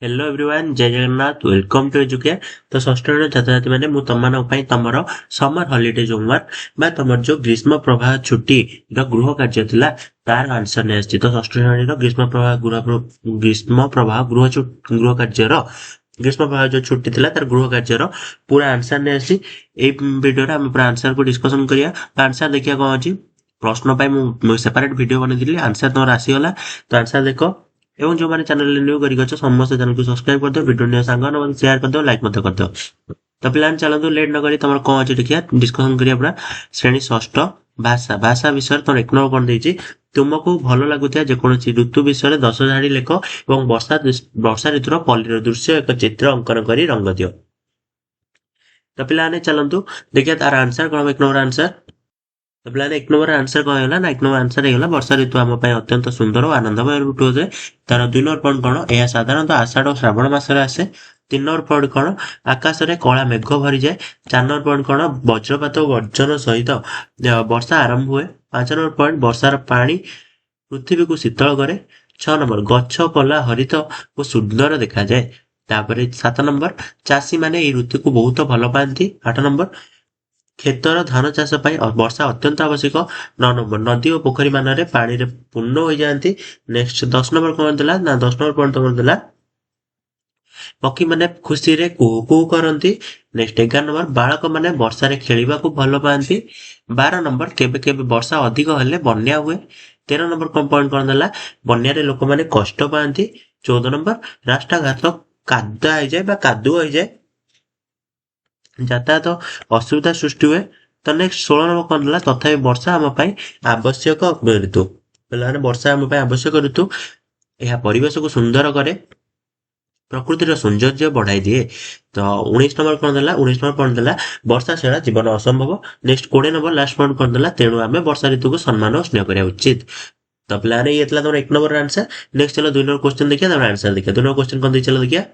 Hello everyone जय Jagannath welcome to educate. तो षष्ठ श्रेणी छात्र छात्री मैंने तमर समर हॉलिडे होमवर्क तुम जो ग्रीष्म प्रवाह छुट्टी गृह कार्य थिला तार आंसर नहीं आसी। तो षष्ठ श्रेणी ग्रीष्म प्रवाह गृह कार्य ग्रीष्म प्रवाह जो छुट्टी थिला तार गृह कार्य पूरा आंसर नहीं आसी। भिडियो हम पूरा आंसर को डिस्कसन करिया। तो आंसर देखिया कौन अच्छी प्रश्न मु सेपरेट वीडियो बनेइली आंसर तुम आसीगला। तो आंसर देख एवं जो मैंने चैनल न्यू करी समस्त चैनल को सब्सक्राइब कर दो वीडियो न्यू सांग शेयर कर दो लाइक मत कर दो। तो पिलाने चलते लेट न करी तुम कौन अच्छे देखिए डिस्कसन करिया पूरा श्रेणी षष्ठ भाषा भाषा विषय तुम एक नंबर कौन देछि तुमको भल लगुता जेकोसी ऋतु विषय 10 झाड़ी लेख और वर्षा ऋतुर पल्लीर दृश्य एक चित्र अंकन कर रंग दियो। तो पिलाने चलतु देखिए तार आंसर कौन एक नंबर आंसर। तो पिलाने एक नंबर आंसर कौन है ना एक नंबर आंसर है वर्षा ऋतु आम अत्यंत सुंदर और आनंदमय ऋतु होते। तार 2 नंबर पॉइंट कौन यह साधारणतः आषाढ़ और श्रावण मासरे आसे। 3 नंबर पॉइंट कौन आकाश में कला मेघ भरी जाए। 4 नंबर पॉइंट कौन वज्रपात और गर्जन सहित वर्षा आरंभ हुए। 5 नंबर पॉइंट वर्षार पानी पृथ्वी को शीतल करे। 6 नंबर गछ पला हरित और सुंदर देखा जाए। तापर 7 नंबर चाषी माने এই ऋतु को बहुत भल पाती। 8 नंबर क्षेत्र धान चाष वर्षा अत्यंत आवश्यक। 9 नंबर नदी और पोखरी मान पानी पूर्ण हो जाती। नेक्स्ट 10 नंबर कौन देला ना 10 नंबर पॉइंट तुम देला पक्षी माने खुशी रे कुहू कुहू करती। नेक्स्ट 11 नंबर बालक माने वर्षा रे खेलिबा को भल पाती। 12 नंबर केबे केबे वर्षा अधिक हेले बन्या हुए। 13 नंबर कौन पॉइंट कौन देला बन्या रे लोक माने कष्ट पाती। 14 नंबर रास्ता घाट कादा हो जाए कादुआ हो जाए यातायात असुविधा सृष्टि हुए। तो नेक्स्ट 16 नंबर कौन देला तथापि वर्षा आम आवश्यक ऋतु पे वर्षा आम आवश्यक ऋतु यह परिवेश को सुंदर करे प्रकृतिर सौंदर्य बढ़ाई दिए। तो 19 नंबर कौन देला 19 नंबर पॉइंट देला वर्षा छड़ा जीवन असंभव। नेक्स्ट 20 नंबर लास्ट पॉइंट कौन देला तेणु आम वर्षा ऋतु को सम्मान और स्नेह करा उचित। तो प्लान ये तुम 1 नंबर आंसर। नेक्स्ट चलो 2 नंबर क्वेश्चन देखिए आंसर देखिए 2 नंबर क्वेश्चन कौन चलो देखिए।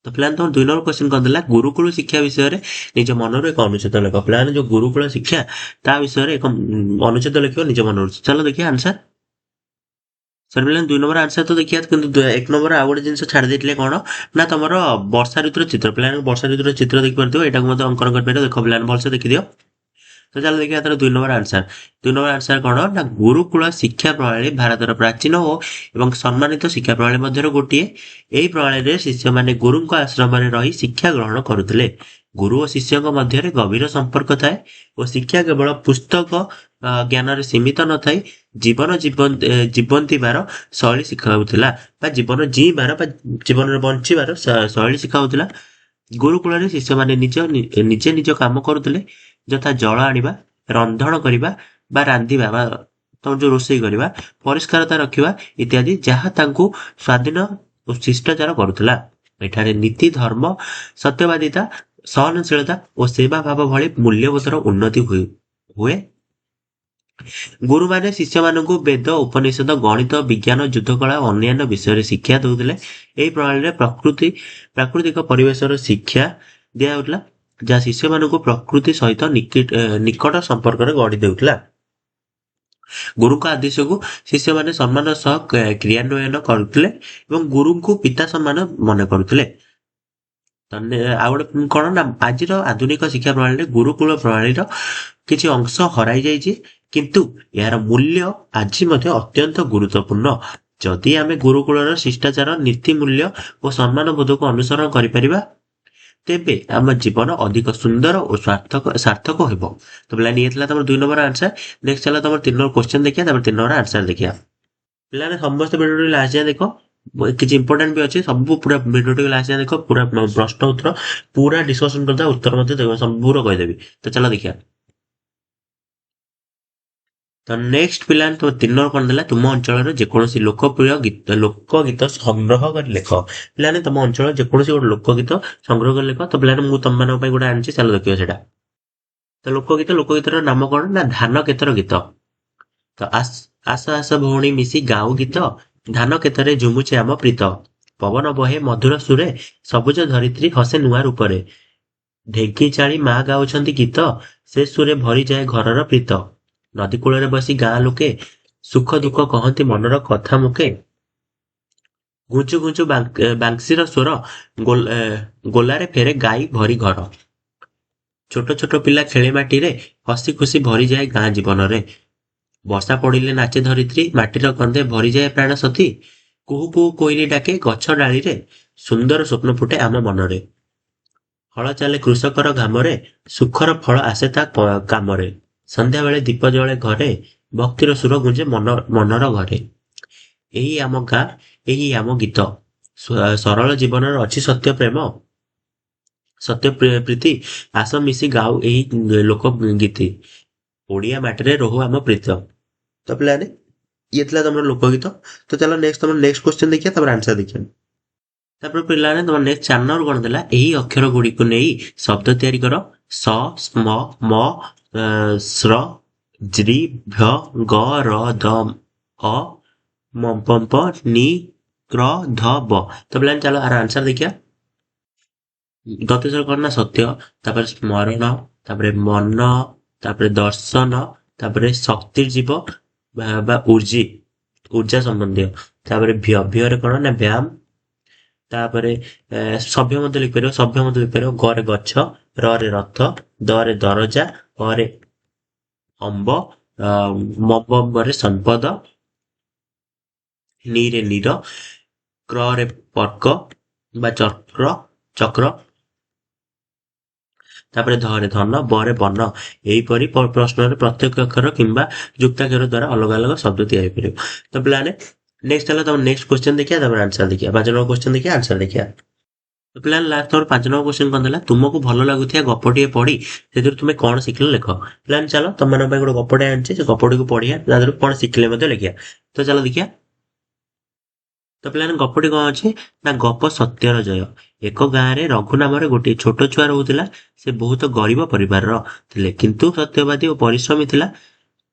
तो प्लान तुम 2 नंबर क्वेश्चन कौन देला गुरुकुल शिक्षा विषय रे निज मनर एक अनुच्छेद लिख। प्लान जो गुरुकुल शिक्षा ता विषय एक अनुच्छेद लिख निज मनर। चलो देखिए आंसर। सर पिलाने 2 नंबर आंसर तो देखिए किंतु 1 नंबर आ गोटे जिन छाड़ देते कौन ना तुम वर्षा ऋतुर चित्र पिलाने वर्षा ऋतुर चित्र देखिए यहाँ अंकन कर देख पिलाने भलसे देखिदियो। तो चलो देखिए तार 2 नंबर आंसर। 2 नंबर आंसर कौन ना गुरुकुल शिक्षा प्रणाली भारतर प्राचीन एवं सम्मानित शिक्षा प्रणाली मध्य गोटे। यही प्रणाली शिष्य माने गुरु आश्रम रही शिक्षा ग्रहण करुले। गुरु और शिष्य मध्य गभीर संपर्क थाए और शिक्षा केवल पुस्तक ज्ञान सीमित न थाई जीवन जीवन जीवंतीबार शैली शिखाऊला जीवन जीवार जीवन बंचार शैली शिखाऊला। गुरुकुल शिष्य माने निजे निज काम करुले यथा जल आनिबा रंधन करिबा बा रांधिबा तुम जो रोषेई करवा परिष्कारता रखिबा इत्यादि जहाँ तांकु स्वाधीन और शिष्टाचार करुला। एठारे नीति धर्म सत्यवादिता सहनशीलता और सेवा भाव भली मूल्यबोधर उन्नति हुए। गुरु माने शिष्य मानकु वेद उपनिषद गणित विज्ञान युद्धकला और अन्य विषय शिक्षा दौले। यही प्रणाली प्राकृतिक परिवेश शिक्षा दिया जहाँ शिष्य मानकु प्रकृति सहित निकट संपर्क गढ़ी देउतला। गुरु का आदेश को शिष्य माने सम्मान सह क्रियान्वयन करुले एवं गुरु को पिता सम्मान मन करुले। गोटे कौन ना आज आधुनिक शिक्षा प्रणाली गुरुकुल प्रणाली किसी अंश हराई जाइए किंतु यार मूल्य आज अत्यंत गुरुत्वपूर्ण। जदि आम गुरुकुल शिष्टाचार नीति मूल्य और सम्मान बोध को अनुसरण करिपरिबा तेबे आम जीवन अधिक सुंदर और सार्थक होइबो। तो पिलाने ये तुम 2 नंबर आंसर। नेक्स्ट चला तुम 3 नंबर क्वेश्चन देखिए 3 नंबर आंसर देखिए। पिलाने समस्त वीडियो लास्ट जाए देखो किसी इंपोर्टेंट भी अच्छे सब पूरा वीडियो लास्ट जाए देखो पूरा प्रश्न उत्तर पूरा डिस्कशन करता उत्तर मत देखो सब कहीदेवी। तो चलो देखिए। तो नेक्स्ट पिलाने तुम 3 नंबर कौन देला तुम अंचल जेकोसी लोकप्रिय लोकगीत संग्रह कर लिख। पिलाने तुम अंचल जेकोसी गोटे लोकगीत संग्रह कर लिख। तो पिलाने मुझे तुम मान गोटे आनी चलो देखिए सेटा। तो लोकगीतर नाम कौन ना धान केतर गीत। तो आस आस भौणी मिसी गाऊ गीत धान केतरे झुमुचे आम प्रीत पवन बहे मधुर सुरे सबुज धरित्री हसे नुआ रूपरे ढेंकी चाली माँ गाउछंती गीत से सुरे भरी जाए घरर प्रीत नदी कूल बसी गाँ लोके सुख दुख कहती मनर कथा मुके ଘୁଞ୍ଚୁ ଘୁଞ୍ଚୁ ବାଂଶୀର ସ୍ୱର ଗୋଲାରେ ଫେରେ ଗାଈ ଭରି ଘର। ଛୋଟ ଛୋଟ ପିଲା ଖେଳେ ମାଟିରେ, ହସି ଖୁସି ଭରିଯାଏ ଗାଁ ଜୀବନରେ। ବର୍ଷା ପଡ଼ିଲେ ନାଚେ ଧରିତ୍ରୀ, ମାଟିର ଗନ୍ଧେ ଭରିଯାଏ ପ୍ରାଣ ସତୀ। କୁହୁ କୁହୁ କୋଇଲି ଡାକେ ଗଛ ଡାଳିରେ, ସୁନ୍ଦର ସ୍ୱପ୍ନ ଫୁଟେ ଆମ ମନରେ। ହଳ ଚାଲେ କୃଷକର ଘାମରେ, ସୁଖର ଫଳ ଆସେ ତା କାମରେ। ସନ୍ଧ୍ୟାବେଳେ ଦୀପ ଜଳେ ଘରେ, ଭକ୍ତିର ସୁର ଗୁଞ୍ଜେ ମନର ଘରେ। ଏହି ଆମ ଗାଁ, ଏହି ଆମ ଗୀତ, ସରଳ ଜୀବନର ଅଛି ସତ୍ୟ ପ୍ରେମ, ସତ୍ୟ ପ୍ରୀତି। ଆସ ମିଶି ଗାଉ ଏହି ଲୋକ ଗୀତି, ଓଡ଼ିଆ ମାଟିରେ ରହୁ ଆମ ପ୍ରୀତ। ତ ପିଲାମାନେ ଇଏ ଥିଲା ତମର ଲୋକଗୀତ। ତ ଚାଲ ତମର ନେକ୍ସଟ କ୍ୱେଶ୍ଚନ ଦେଖିବା, ତାପରେ ଆନ୍ସର ଦେଖିବା। ତାପରେ ପିଲାମାନେ ତମର ନେକ୍ସଟ 4 ନମ୍ବର କଣ ଥିଲା, ଏହି ଅକ୍ଷର ଗୁଡ଼ିକୁ ନେଇ ଶବ୍ଦ ତିଆରି କର। ସ, ସ୍ମ, ମ, ଶ୍ର, ଜ୍ରି, ଭ, ଗ, ର, ଦ, ଅ, ମ, ପ, ନି, କ୍ର, ଧ, ବ। ତ ପିଲାମାନେ ଚାଲ ଆର ଆନ୍ସର ଦେଖିବା। ଗତେଶର କଣ ନା ସତ୍ୟ, ତାପରେ ସ୍ମରଣ, ତାପରେ ମନ, ତାପରେ ଦର୍ଶନ, ତାପରେ ଶକ୍ତି ଜୀବ ବା ଉର୍ଜା ସମ୍ବନ୍ଧୀୟ, ତାପରେ ଭ୍ୟରେ କଣ ନା ବ୍ୟାୟାମ, ତାପରେ ସଭ୍ୟ ମଧ୍ୟ ଲିଖିପାରିବ। ଗରେ ଗଛ, ରରେ ରଥ, ଦରେ ଦରଜା, ଅରେ ଅମ୍ବ, ମବରେ ସମ୍ପଦ, ନିରେ ନୀର, କ୍ରରେ ପର୍କ ବା ଚକ୍ର, ତାପରେ ଧରେ ଧନ, ବରେ ବନ। ଏହିପରି ପ୍ରଶ୍ନରେ ପ୍ରତ୍ୟେକ ଅକ୍ଷର କିମ୍ବା ଯୁକ୍ତାକ୍ଷର ଦ୍ୱାରା ଅଲଗା ଅଲଗା ଶବ୍ଦ ତିଆରି କରିବ। ତ ପିଲାମାନେ ନେକ୍ସଟ ହେଲା ତମ ନେକ୍ସଟ କ୍ୱେଶ୍ଚନ ଦେଖିବା, ତାପରେ ଆନ୍ସର ଦେଖିବା। 5 ନମ୍ବର କ୍ୱେଶ୍ଚନ ଦେଖିବା, ଆନ୍ସର ଦେଖିବା। ତ ପିଲାମାନେ ଲାଷ୍ଟ ତମର 5 ନମ୍ବର କ୍ୱେଶ୍ଚନ କଣ ଥିଲା, ତୁମକୁ ଭଲ ଲାଗୁଥିବା ଗପଟିଏ ପଢି ସେଥିରୁ ତୁମେ କଣ ଶିଖିଲ ଲେଖ। ପିଲାମାନେ ଚାଲ ତମମାନଙ୍କ ପାଇଁ ଗୋଟେ ଗପଟେ ଆଣିଛି, ସେ ଗପଟିକୁ ପଢିବା, ତା ଦେହରୁ କଣ ଶିଖିଲେ ମଧ୍ୟ ଲେଖିବା। ତ ଚାଲ ଦେଖିବା। ତ ପିଲାମାନେ ଗପଟି କଣ ଅଛି ନା, ଗପ ସତ୍ୟର ଜୟ। ଏକ ଗାଁରେ ରଘୁ ନାମରେ ଗୋଟିଏ ଛୋଟ ଛୁଆ ରହୁଥିଲା। ସେ ବହୁତ ଗରିବ ପରିବାରର ଥିଲେ, କିନ୍ତୁ ସତ୍ୟବାଦୀ ଓ ପରିଶ୍ରମୀ ଥିଲା।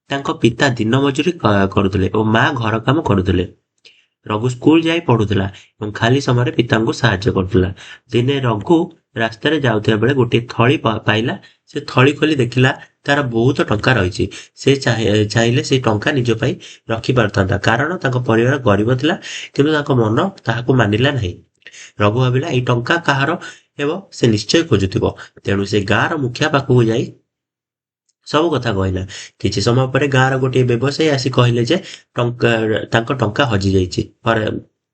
ତାଙ୍କ ପିତା ଦିନ ମଜୁରୀ କରୁଥିଲେ ଓ ମା ଘର କାମ କରୁଥିଲେ। ରଘୁ ସ୍କୁଲ ଯାଇ ପଢୁଥିଲା ଏବଂ ଖାଲି ସମୟରେ ପିତାଙ୍କୁ ସାହାଯ୍ୟ କରୁଥିଲା। ଦିନେ ରଘୁ ରାସ୍ତାରେ ଯାଉଥିବା ବେଳେ ଗୋଟିଏ ଥଳି ପାଇଲା। ସେ ଥଳି ଖୋଲି ଦେଖିଲା ତାର ବହୁତ ଟଙ୍କା ରହିଛି। ସେ ଚାହିଁଲେ ସେ ଟଙ୍କା ନିଜ ପାଇଁ ରଖି ପାରୁଥାନ୍ତା, କାରଣ ତାଙ୍କ ପରିବାର ଗରିବ ଥିଲା, କିନ୍ତୁ ତାଙ୍କ ମନ ତାହାକୁ ମାନିଲା ନାହିଁ। ରଘୁ ଭାବିଲା ଏଇ ଟଙ୍କା କାହାର ହେବ, ସେ ନିଶ୍ଚୟ ଖୋଜୁଥିବ। ତେଣୁ ସେ ଗାଁର ମୁଖିଆ ପାଖକୁ ଯାଇ ସବୁ କଥା କହିଲା। କିଛି ସମୟ ପରେ ଗାଁର ଗୋଟିଏ ବ୍ୟବସାୟୀ ଆସି କହିଲେ ଯେ ତାଙ୍କ ଟଙ୍କା ହଜି ଯାଇଛି।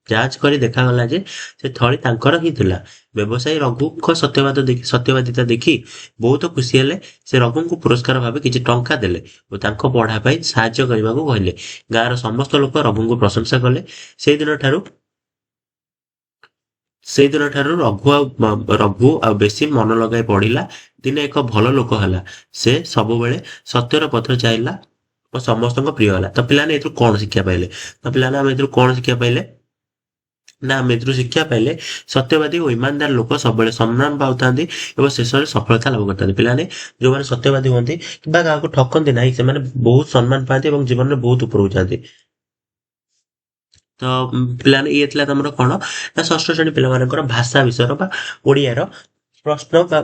ଯାଞ୍ଚ କରି ଦେଖାଗଲା ଯେ ସେ ଥଳି ତାଙ୍କର ହିଁ ଥିଲା। ବ୍ୟବସାୟୀ ରଘୁଙ୍କ ସତ୍ୟବାଦିତା ଦେଖି ବହୁତ ଖୁସି ହେଲେ। ସେ ରଘୁଙ୍କୁ ପୁରସ୍କାର ଭାବେ କିଛି ଟଙ୍କା ଦେଲେ ଓ ତାଙ୍କ ପଢା ପାଇଁ ସାହାଯ୍ୟ କରିବାକୁ କହିଲେ। ଗାଁର ସମସ୍ତ ଲୋକ ରଘୁଙ୍କୁ ପ୍ରଶଂସା କଲେ। ସେଇଦିନଠାରୁ ରଘୁ ଆଉ ବେଶୀ ମନ ଲଗାଇ ପଢିଲା। ଦିନେ ଏକ ଭଲ ଲୋକ ହେଲା। ସେ ସବୁବେଳେ ସତ୍ୟର ପଥ ଚାହିଁଲା ଓ ସମସ୍ତଙ୍କ ପ୍ରିୟ ହେଲା। ତ ପିଲାମାନେ ଏଥିରୁ କଣ ଶିକ୍ଷା ପାଇଲେ? ଆମେ ଏଥିରୁ କଣ ଶିକ୍ଷା ପାଇଲେ ନା, ଆମେ ଏଥିରୁ ଶିକ୍ଷା ପାଇଲେ ସତ୍ୟବାଦୀ ଓ ଇମାନଦାର ଲୋକ ସବୁବେଳେ ସମ୍ମାନ ପାଉଥାନ୍ତି ଏବଂ ଶେଷରେ ସଫଳତା ଲାଭ କରିଥାନ୍ତି। ପିଲାମାନେ ଯୋଉମାନେ ସତ୍ୟବାଦୀ ହୁଅନ୍ତି କିମ୍ବା କାହାକୁ ଠକନ୍ତି ନାହିଁ, ସେମାନେ ବହୁତ ସମ୍ମାନ ପାଆନ୍ତି ଏବଂ ଜୀବନରେ ବହୁତ ଉପରକୁ ଯାଆନ୍ତି। ତ ପିଲାମାନେ ଇଏ ଥିଲା ତମର କଣ ନା, ଷଷ୍ଠ ଶ୍ରେଣୀ ପିଲାମାନଙ୍କର ଭାଷା ବିଷୟର ବା ଓଡ଼ିଆର ପ୍ରଶ୍ନ ବା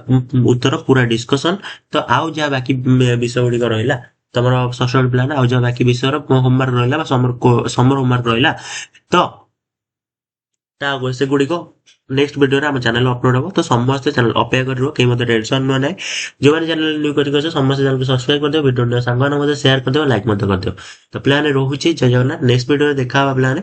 ଉତ୍ତର ପୁରା ଡିସ୍କସନ। ତ ଆଉ ଯାହା ବାକି ବିଷୟ ଗୁଡିକ ରହିଲା ତମର ଷଷ୍ଠ ଶ୍ରେଣୀ ପିଲାମାନେ, ଆଉ ଯାହା ବାକି ବିଷୟର ହୋମୱାର୍କ ରହିଲା ବା ସମର ହୋମୱାର୍କ ରହିଲା, ତ ସେଗୁଡିକ ନେକ୍ସଟ ଭିଡିଓରେ ଆମ ଚ୍ୟାନେଲ ଅପଲୋଡ ହବ। ତ ସମସ୍ତେ ଚ୍ୟାନେଲ ଅପେକ୍ଷା କରି ରୁହ, କେହି ମଧ୍ୟ ଟେନସନ ନୁହଁ ନାହିଁ। ଯୋଉମାନେ ଚ୍ୟାନେଲ ନ୍ୟୁ କରିକି ଅଛ ସମସ୍ତେ ଚ୍ୟାନେଲକୁ ସବସ୍କ୍ରାଇବ କରିଦିଅ, ଭିଡିଓ ସାଙ୍ଗମାନଙ୍କୁ ମଧ୍ୟ ସେୟାର କରିଦିଅ, ଲାଇକ୍ ମଧ୍ୟ କରିଦିଅ। ତ ପିଲାମାନେ ରହୁଛି, ଜୟ ଜଗନ୍ନାଥ। ନେକ୍ସଟ ଭିଡିଓରେ ଦେଖା ହବା ପିଲାମାନେ।